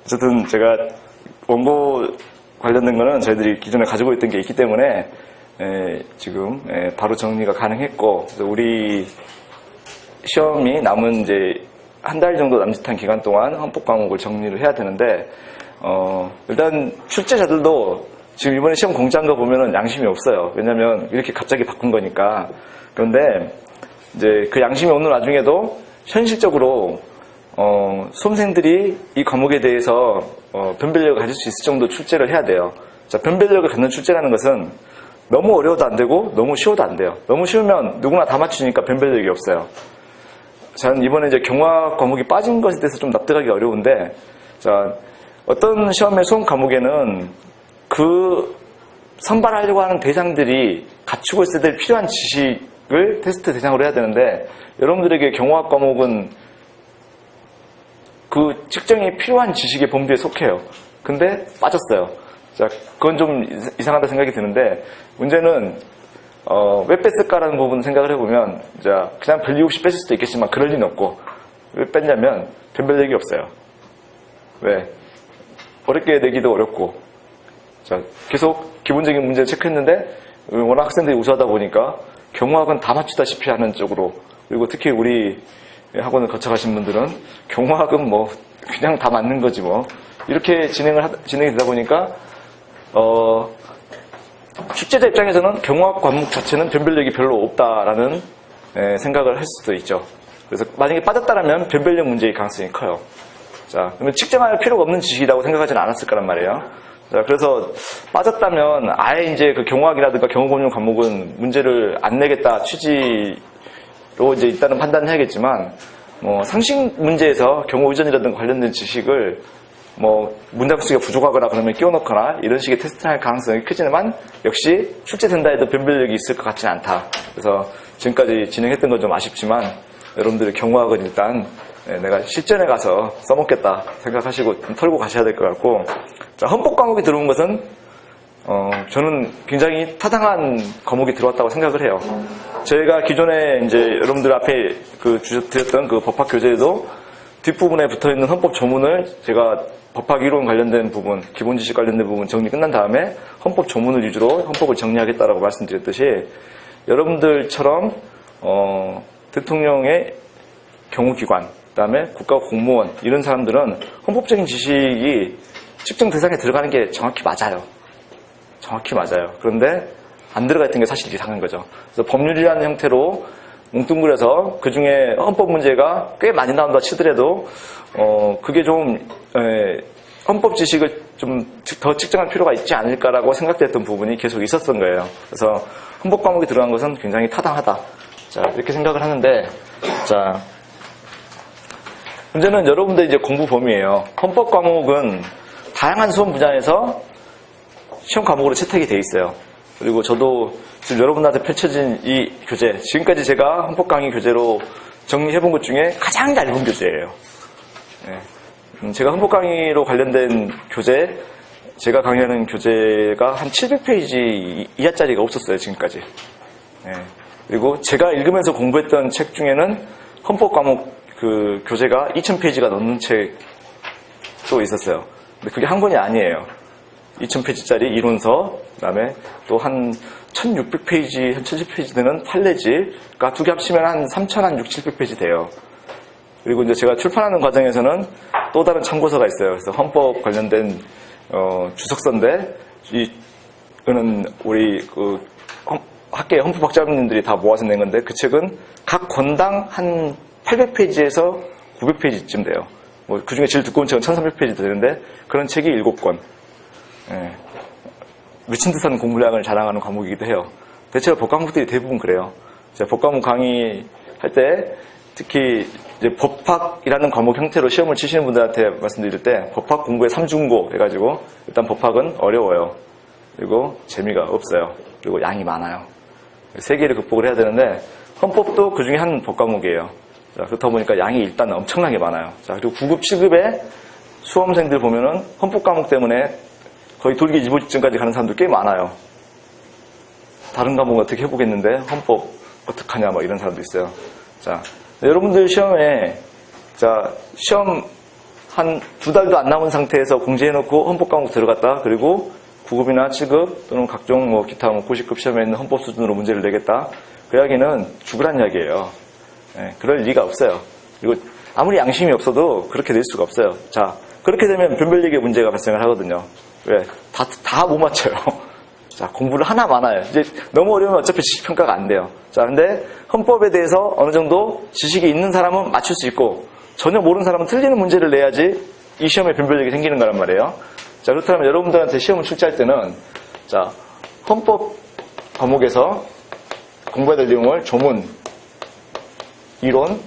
어쨌든 제가 원고 관련된 거는 저희들이 기존에 가지고 있던 게 있기 때문에 지금 바로 정리가 가능했고, 그래서 우리 시험이 남은 이제 한 달 정도 남짓한 기간 동안 헌법 과목을 정리를 해야 되는데, 일단 출제자들도 지금 이번에 시험 공지한 거 보면은 양심이 없어요. 왜냐면 이렇게 갑자기 바꾼 거니까. 그런데 이제 그 양심이 오는 와중에도 현실적으로 수험생들이 이 과목에 대해서 변별력을 가질 수 있을 정도 출제를 해야 돼요. 자, 변별력을 갖는 출제라는 것은 너무 어려워도 안 되고 너무 쉬워도 안 돼요. 너무 쉬우면 누구나 다 맞추니까 변별력이 없어요. 저는 이번에 이제 경화학 과목이 빠진 것에 대해서 좀 납득하기 어려운데, 자, 어떤 시험의 수험 과목에는 그 선발하려고 하는 대상들이 갖추고 있어야 될 필요한 지식을 테스트 대상으로 해야 되는데, 여러분들에게 경화학 과목은 그 측정이 필요한 지식의 범주에 속해요. 근데 빠졌어요. 자, 그건 좀 이상하다 생각이 드는데, 문제는 왜 뺐을까라는 부분 생각을 해보면, 자, 그냥 별 이유 없이 뺐을 수도 있겠지만 그럴 리는 없고, 왜 뺐냐면 변별력이 없어요. 왜? 어렵게 내기도 어렵고, 자, 계속 기본적인 문제를 체크했는데 워낙 학생들이 우수하다 보니까 경화학은 다 맞추다시피 하는 쪽으로, 그리고 특히 우리 학원을 거쳐가신 분들은 경화학은 뭐 그냥 다 맞는 거지 뭐, 이렇게 진행이 되다 보니까 출제자 입장에서는 경화학 과목 자체는 변별력이 별로 없다라는 생각을 할 수도 있죠. 그래서 만약에 빠졌다라면 변별력 문제의 가능성이 커요. 자, 그러면 측정할 필요가 없는 지식이라고 생각하지는 않았을 거란 말이에요. 자, 그래서 빠졌다면 아예 이제 그 경화학이라든가 경험법용 과목은 문제를 안 내겠다 취지로 이제 일단은 판단을 해야겠지만, 뭐 상식 문제에서 경우 의존이라든가 관련된 지식을 뭐 문장 수가 부족하거나 그러면 끼워넣거나 이런 식의 테스트를 할 가능성이 크지만, 역시 출제된다 해도 변별력이 있을 것 같지는 않다. 그래서 지금까지 진행했던 건 좀 아쉽지만, 여러분들의 경화학은 일단 내가 실전에 가서 써먹겠다 생각하시고 좀 털고 가셔야 될 것 같고, 자, 헌법 과목이 들어온 것은 저는 굉장히 타당한 과목이 들어왔다고 생각을 해요. 저희가 기존에 이제 여러분들 앞에 드렸던 그 법학 교재에도 뒷부분에 붙어있는 헌법 조문을 제가 법학 이론 관련된 부분, 기본 지식 관련된 부분 정리 끝난 다음에 헌법 조문을 위주로 헌법을 정리하겠다라고 말씀드렸듯이, 여러분들처럼 대통령의 경우기관, 그 다음에 국가 공무원, 이런 사람들은 헌법적인 지식이 측정 대상에 들어가는 게 정확히 맞아요. 정확히 맞아요. 그런데 안 들어가 있던 게 사실 이상한 거죠. 그래서 법률이라는 형태로 뭉뚱그려서 그 중에 헌법 문제가 꽤 많이 나온다 치더라도 그게 좀 헌법 지식을 좀 더 측정할 필요가 있지 않을까라고 생각됐던 부분이 계속 있었던 거예요. 그래서 헌법 과목이 들어간 것은 굉장히 타당하다. 자, 이렇게 생각을 하는데, 자, 문제는 여러분들 이제 공부 범위예요. 헌법 과목은 다양한 수험 분야에서 시험 과목으로 채택이 돼 있어요. 그리고 저도 지금 여러분들한테 펼쳐진 이 교재, 지금까지 제가 헌법 강의 교재로 정리해본 것 중에 가장 얇은 교재예요. 네. 제가 헌법 강의로 관련된 교재, 제가 강의하는 교재가 한 700페이지 이하짜리가 없었어요, 지금까지. 네. 그리고 제가 읽으면서 공부했던 책 중에는 헌법 과목 그 교재가 2000페이지가 넘는 책도 있었어요. 근데 그게 한 권이 아니에요. 2000페이지짜리 이론서, 그 다음에 또 한 1600페이지, 한 1000페이지 되는 판례집, 그러니까 두 개 합치면 한 3600페이지 돼요. 그리고 이제 제가 출판하는 과정에서는 또 다른 참고서가 있어요. 그래서 헌법 관련된 주석서인데, 이거는 우리 그 학계 헌법학자님들이 다 모아서 낸 건데, 그 책은 각 권당 한 800페이지에서 900페이지쯤 돼요. 뭐 그 중에 제일 두꺼운 책은 1300페이지 되는데, 그런 책이 7권. 예. 미친 듯한 공부량을 자랑하는 과목이기도 해요. 대체로 법과목들이 대부분 그래요. 제가 법과목 강의할 때 특히 이제 법학이라는 과목 형태로 시험을 치시는 분들한테 말씀드릴 때, 법학 공부의 삼중고 해가지고, 일단 법학은 어려워요. 그리고 재미가 없어요. 그리고 양이 많아요. 세 개를 극복을 해야 되는데, 헌법도 그 중에 한 법과목이에요. 자, 그렇다 보니까 양이 일단 엄청나게 많아요. 자, 그리고 9급, 7급의 수험생들 보면은 헌법 과목 때문에 거의 돌기 2보직전까지 가는 사람들 꽤 많아요. 다른 과목 어떻게 해보겠는데 헌법 어떡하냐 뭐 이런 사람도 있어요. 자, 여러분들 시험에, 자, 시험 한 2달도 안 남은 상태에서 공지해놓고 헌법 과목 들어갔다. 그리고 9급이나 7급 또는 각종 뭐 기타 90급 시험에 있는 헌법 수준으로 문제를 내겠다. 그 이야기는 죽으란 이야기예요. 예, 그럴 리가 없어요. 그리고 아무리 양심이 없어도 그렇게 낼 수가 없어요. 자, 그렇게 되면 변별력의 문제가 발생을 하거든요. 왜? 다 못 맞춰요. 자, 공부를 하나 많아요. 이제 너무 어려우면 어차피 지식평가가 안 돼요. 자, 근데 헌법에 대해서 어느 정도 지식이 있는 사람은 맞출 수 있고 전혀 모르는 사람은 틀리는 문제를 내야지 이 시험에 변별력이 생기는 거란 말이에요. 자, 그렇다면 여러분들한테 시험을 출제할 때는 자, 헌법 과목에서 공부해야 될 내용을 조문, 이론,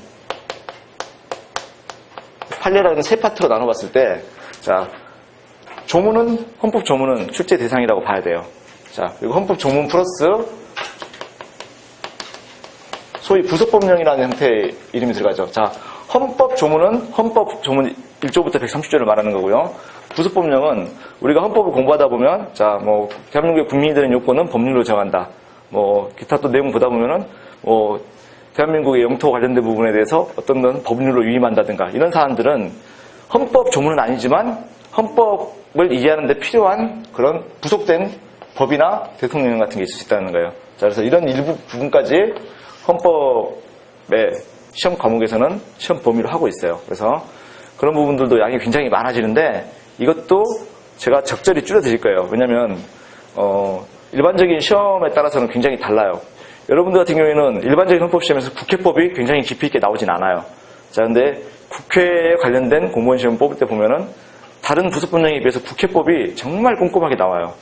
판례라는 세 파트로 나눠봤을 때, 자, 헌법 조문은 출제 대상이라고 봐야 돼요. 자, 그리고 헌법 조문 플러스 소위 부속법령이라는 형태의 이름이 들어가죠. 자, 헌법 조문은 헌법 조문 1조부터 130조를 말하는 거고요. 부속법령은 우리가 헌법을 공부하다 보면, 자, 뭐, 대한민국의 국민이 되는 요건은 법률로 정한다. 뭐, 기타 또 내용 보다 보면은, 뭐, 대한민국의 영토 관련된 부분에 대해서 어떤 건 법률로 위임한다든가 이런 사안들은 헌법 조문은 아니지만 헌법을 이해하는 데 필요한 그런 부속된 법이나 대통령 같은 게 있을 수 있다는 거예요. 자, 그래서 이런 일부 부분까지 헌법의 시험 과목에서는 시험 범위로 하고 있어요. 그래서 그런 부분들도 양이 굉장히 많아지는데 이것도 제가 적절히 줄여드릴 거예요. 왜냐면 일반적인 시험에 따라서는 굉장히 달라요. 여러분들 같은 경우에는 일반적인 헌법시험에서 국회법이 굉장히 깊이 있게 나오진 않아요. 자, 근데 국회에 관련된 공무원 시험 뽑을 때 보면은 다른 부속법령에 비해서 국회법이 정말 꼼꼼하게 나와요.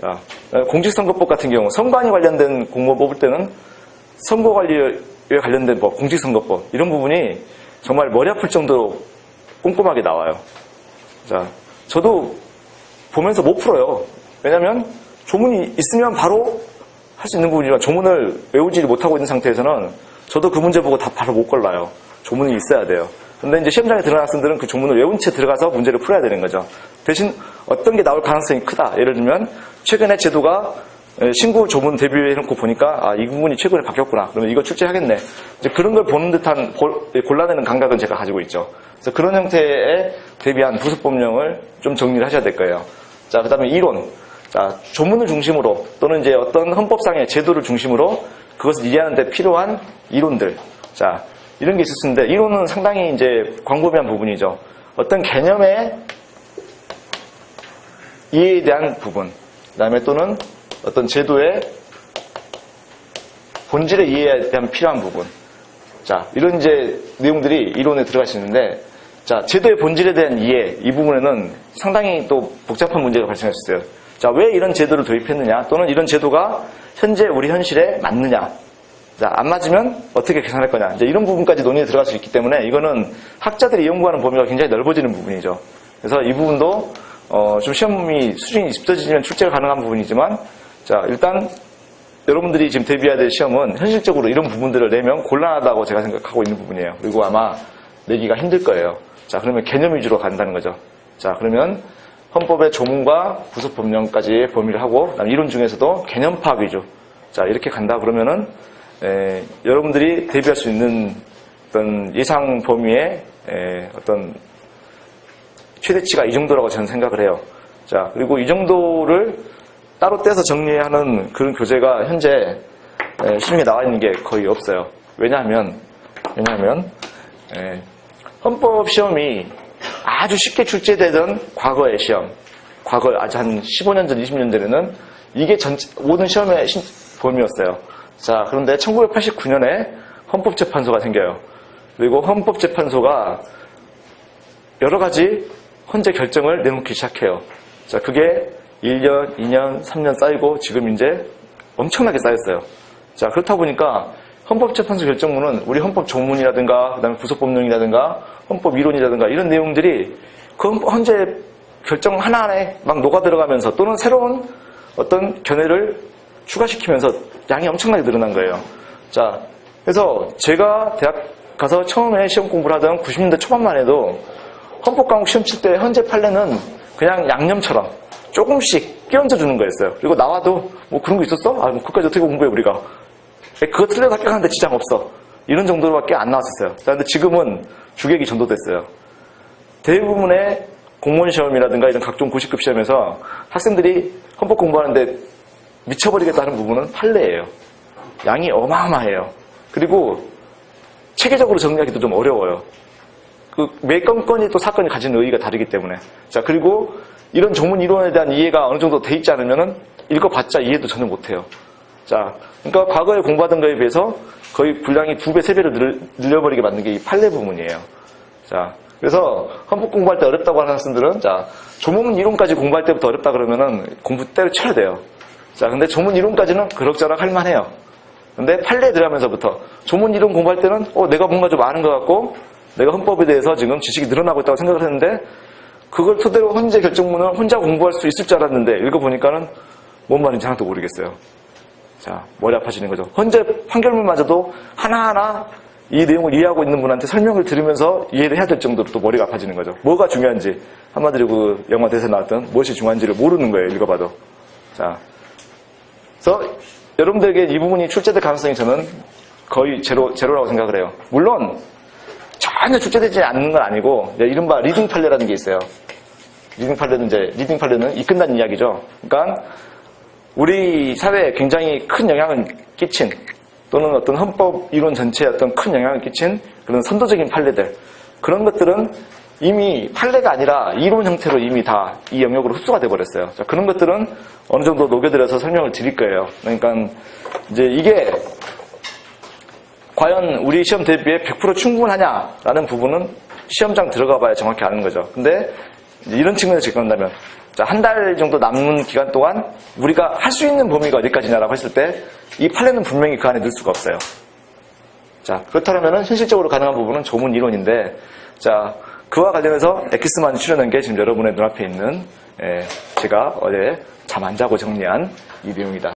자, 공직선거법 같은 경우 선관위 관련된 공무원 뽑을 때는 선거관리에 관련된 법, 공직선거법 이런 부분이 정말 머리 아플 정도로 꼼꼼하게 나와요. 자, 저도 보면서 못 풀어요. 왜냐면 조문이 있으면 바로 할 수 있는 부분이지만 조문을 외우지 못하고 있는 상태에서는 저도 그 문제 보고 다 바로 못 골라요. 조문이 있어야 돼요. 근데 이제 시험장에 들어간 학생들은 그 조문을 외운 채 들어가서 문제를 풀어야 되는 거죠. 대신 어떤 게 나올 가능성이 크다. 예를 들면 최근에 제도가 신고 조문 대비해놓고 보니까 이 부분이 최근에 바뀌었구나. 그러면 이거 출제하겠네. 이제 그런 걸 보는 듯한 골라내는 감각은 제가 가지고 있죠. 그래서 그런 형태에 대비한 부속법령을 좀 정리를 하셔야 될 거예요. 자, 그 다음에 이론. 자, 조문을 중심으로 또는 이제 어떤 헌법상의 제도를 중심으로 그것을 이해하는 데 필요한 이론들. 자, 이런 게 있을 수 있는데 이론은 상당히 이제 광범위한 부분이죠. 어떤 개념의 이해에 대한 부분. 그 다음에 또는 어떤 제도의 본질의 이해에 대한 필요한 부분. 자, 이런 이제 내용들이 이론에 들어갈 수 있는데, 자, 제도의 본질에 대한 이해, 이 부분에는 상당히 또 복잡한 문제가 발생할 수 있어요. 자, 왜 이런 제도를 도입했느냐, 또는 이런 제도가 현재 우리 현실에 맞느냐. 자, 안 맞으면 어떻게 개선할 거냐. 이제 이런 부분까지 논의에 들어갈 수 있기 때문에 이거는 학자들이 연구하는 범위가 굉장히 넓어지는 부분이죠. 그래서 이 부분도 좀 시험이 수준이 짙어지면 출제가 가능한 부분이지만, 자, 일단 여러분들이 지금 대비해야 될 시험은 현실적으로 이런 부분들을 내면 곤란하다고 제가 생각하고 있는 부분이에요. 그리고 아마 내기가 힘들 거예요. 자, 그러면 개념 위주로 간다는 거죠. 자, 그러면 헌법의 조문과 부속법령까지 범위를 하고, 그다음에 이론 중에서도 개념 파악 위주. 자, 이렇게 간다 그러면은 여러분들이 대비할 수 있는 어떤 예상 범위의 어떤 최대치가 이 정도라고 저는 생각을 해요. 자, 그리고 이 정도를 따로 떼서 정리하는 그런 교재가 현재 시중에 나와 있는 게 거의 없어요. 왜냐하면 헌법 시험이 아주 쉽게 출제되던 과거의 시험, 과거 아주 한 15년 전, 20년 전에는 이게 모든 시험의 범위였어요. 자, 그런데 1989년에 헌법재판소가 생겨요. 그리고 헌법재판소가 여러 가지 헌재 결정을 내놓기 시작해요. 자, 그게 1년, 2년, 3년 쌓이고 지금 이제 엄청나게 쌓였어요. 자, 그렇다 보니까 헌법재판소 결정문은 우리 헌법 조문이라든가 그다음에 부속법령이라든가 헌법 이론이라든가 이런 내용들이 그 헌재 결정 하나하나에 막 녹아 들어가면서 또는 새로운 어떤 견해를 추가시키면서 양이 엄청나게 늘어난 거예요. 자, 그래서 제가 대학 가서 처음에 시험 공부를 하던 90년대 초반만 해도 헌법 과목 시험 칠 때 헌재 판례는 그냥 양념처럼 조금씩 끼얹어 주는 거였어요. 그리고 나와도 뭐 그런 거 있었어? 뭐 그것까지 어떻게 공부해 우리가? 그거 틀려서 합격하는데 지장 없어. 이런 정도로밖에 안 나왔었어요. 그런데 지금은 주객이 전도됐어요. 대부분의 공무원 시험이라든가 이런 각종 90급 시험에서 학생들이 헌법 공부하는데 미쳐버리겠다는 부분은 판례예요. 양이 어마어마해요. 그리고 체계적으로 정리하기도 좀 어려워요. 매 건건이 또 사건이 가지는 의의가 다르기 때문에. 자, 그리고 이런 조문 이론에 대한 이해가 어느 정도 돼 있지 않으면은 읽어봤자 이해도 전혀 못해요. 자, 그러니까 과거에 공부하던 거에 비해서 거의 분량이 2배, 3배로 늘려버리게 만든 게 이 판례 부분이에요. 자, 그래서 헌법 공부할 때 어렵다고 하는 학생들은, 자, 조문 이론까지 공부할 때부터 어렵다 그러면은 공부 때려쳐야 돼요. 자, 근데 조문 이론까지는 그럭저럭 할만해요. 근데 판례에 들어가면서부터 조문 이론 공부할 때는 내가 뭔가 좀 아는 것 같고 내가 헌법에 대해서 지금 지식이 늘어나고 있다고 생각을 했는데 그걸 토대로 헌재 결정문을 혼자 공부할 수 있을 줄 알았는데 읽어보니까는 뭔 말인지 하나도 모르겠어요. 자, 머리 아파지는 거죠. 헌재 판결문마저도 하나하나 이 내용을 이해하고 있는 분한테 설명을 들으면서 이해를 해야 될 정도로 또 머리가 아파지는 거죠. 뭐가 중요한지, 한마디로 그 영화 대사에 나왔던 무엇이 중요한지를 모르는 거예요, 읽어봐도. 자, 그래서 여러분들에게 이 부분이 출제될 가능성이 저는 거의 제로라고 생각을 해요. 물론 전혀 출제되지 않는 건 아니고 이른바 리딩 판례라는 게 있어요. 리딩 판례는 이 끝난 이야기죠. 그러니까 우리 사회에 굉장히 큰 영향을 끼친 또는 어떤 헌법 이론 전체에 어떤 큰 영향을 끼친 그런 선도적인 판례들, 그런 것들은 이미 판례가 아니라 이론 형태로 이미 다 이 영역으로 흡수가 돼버렸어요. 자, 그런 것들은 어느 정도 녹여들여서 설명을 드릴 거예요. 그러니까 이제 이게 과연 우리 시험 대비에 100% 충분하냐라는 부분은 시험장 들어가 봐야 정확히 아는 거죠. 근데 이런 측면에서 접근한다면, 자, 한 달 정도 남은 기간 동안 우리가 할 수 있는 범위가 어디까지냐라고 했을 때 이 판례는 분명히 그 안에 넣을 수가 없어요. 자, 그렇다면 현실적으로 가능한 부분은 조문 이론인데, 자, 그와 관련해서 엑기스만이 출연한 게 지금 여러분의 눈앞에 있는 제가 어제 잠 안 자고 정리한 이 내용이다.